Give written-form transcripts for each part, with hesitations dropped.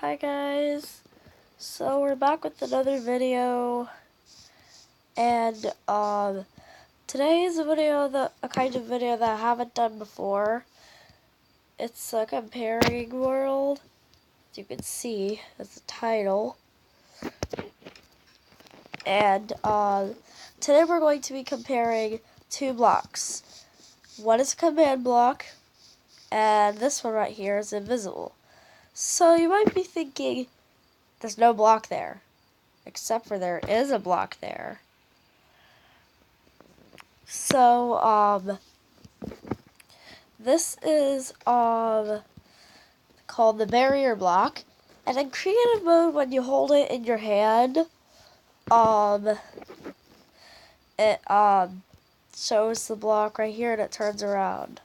Hi guys, so we're back with another video, and today is a kind of video that I haven't done before. It's a comparing world, as you can see, as the title, and today we're going to be comparing two blocks. One is a command block, and this one right here is invisible. So you might be thinking, there's no block there. Except for there is a block there. So, this is, called the barrier block. And in creative mode, when you hold it in your hand, it, shows the block right here and it turns around.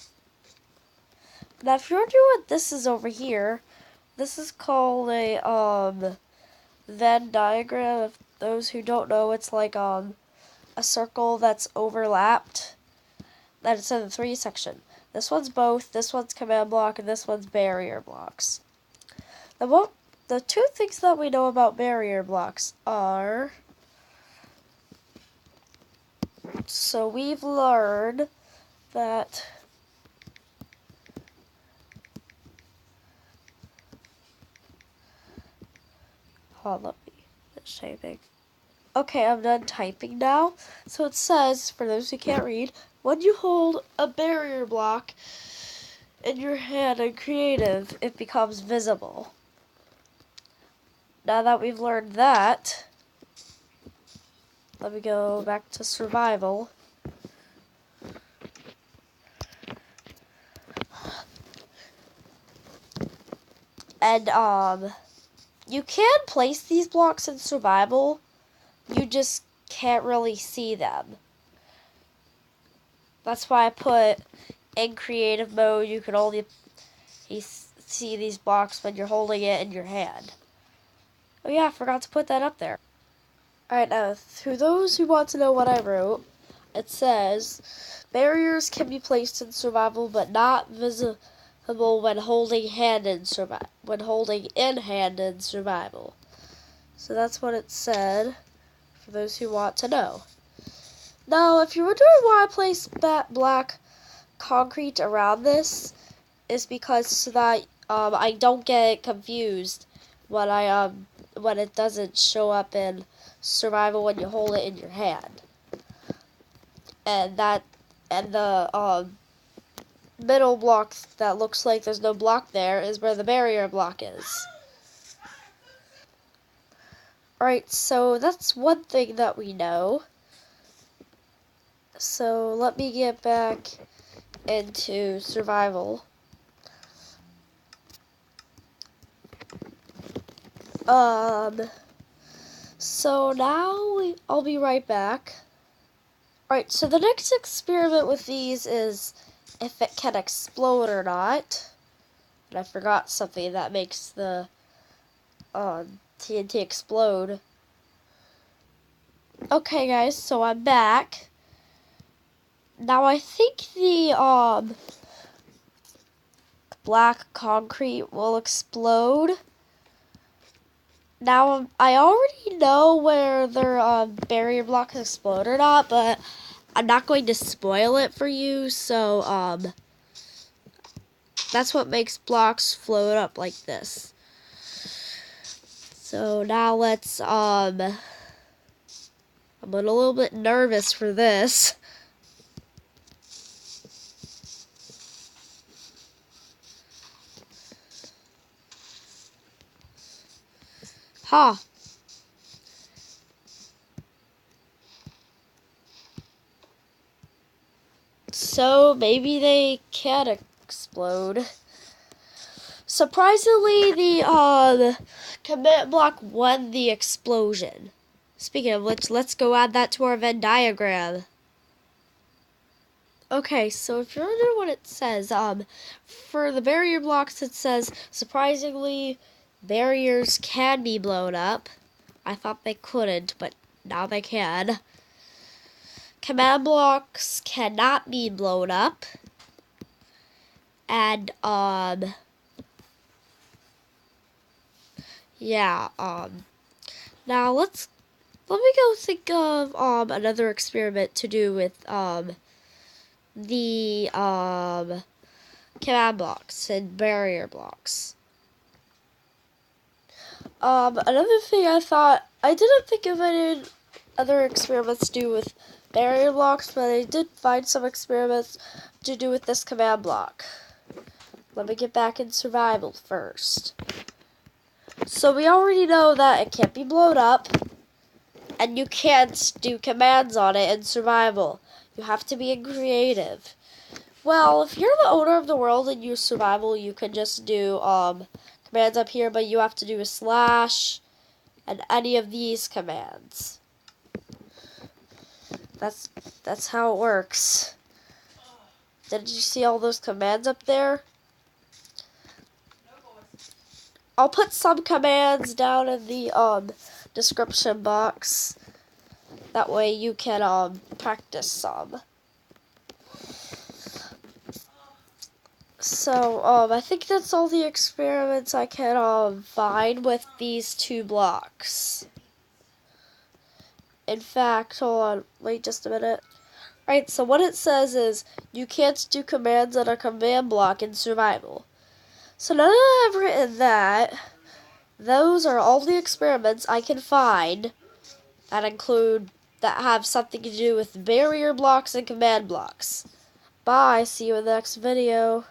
Now, if you're wondering what this is over here, this is called a, Venn diagram. If those who don't know, it's like, a circle that's overlapped. That it's in the 3 section. This one's both, this one's command block, and this one's barrier blocks. The two things that we know about barrier blocks are, so we've learned that hold on, let me finish typing. Okay, I'm done typing now. So it says, for those who can't read, when you hold a barrier block in your hand in creative, it becomes visible. Now that we've learned that, let me go back to survival. And you can place these blocks in survival. You just can't really see them. That's why I put in creative mode. You can only see these blocks when you're holding it in your hand. Oh yeah, I forgot to put that up there. Alright, now, to those who want to know what I wrote, it says, barriers can be placed in survival, but not visible when holding in hand in survival. So that's what it said, for those who want to know. Now, if you're wondering why I placed that black concrete around this, is because so that I don't get confused when when it doesn't show up in survival when you hold it in your hand. And the middle block that looks like there's no block there is where the barrier block is. Alright, so that's one thing that we know. So let me get back into survival. So now I'll be right back. Alright, so the next experiment with these is if it can explode or not. And I forgot something that makes the TNT explode. Okay guys, so I'm back. Now I think the black concrete will explode. Now I already know whether barrier blocks explode or not, but I'm not going to spoil it for you. So that's what makes blocks float up like this. So now let's I'm a little bit nervous for this. Ha! So maybe they can explode. Surprisingly, the command block won the explosion. Speaking of which, let's go add that to our Venn diagram. Okay, so if you're wondering what it says, for the barrier blocks it says, surprisingly, barriers can be blown up. I thought they couldn't, but now they can. Command blocks cannot be blown up. And, Yeah, now let me go think of another experiment to do with the command blocks and barrier blocks. Another thing I didn't think of any other experiments to do with barrier blocks, but I did find some experiments to do with this command block. Let me get back in survival first. So we already know that it can't be blown up, and you can't do commands on it in survival. You have to be in creative. Well, if you're the owner of the world and use survival, you can just do commands up here, but you have to do a slash and any of these commands. That's how it works. Did you see all those commands up there? I'll put some commands down in the description box. That way you can practice some. So I think that's all the experiments I can find with these two blocks. In fact, hold on, wait just a minute. Alright, so what it says is you can't do commands on a command block in survival. So now that I've written that, those are all the experiments I can find that have something to do with barrier blocks and command blocks. Bye, see you in the next video.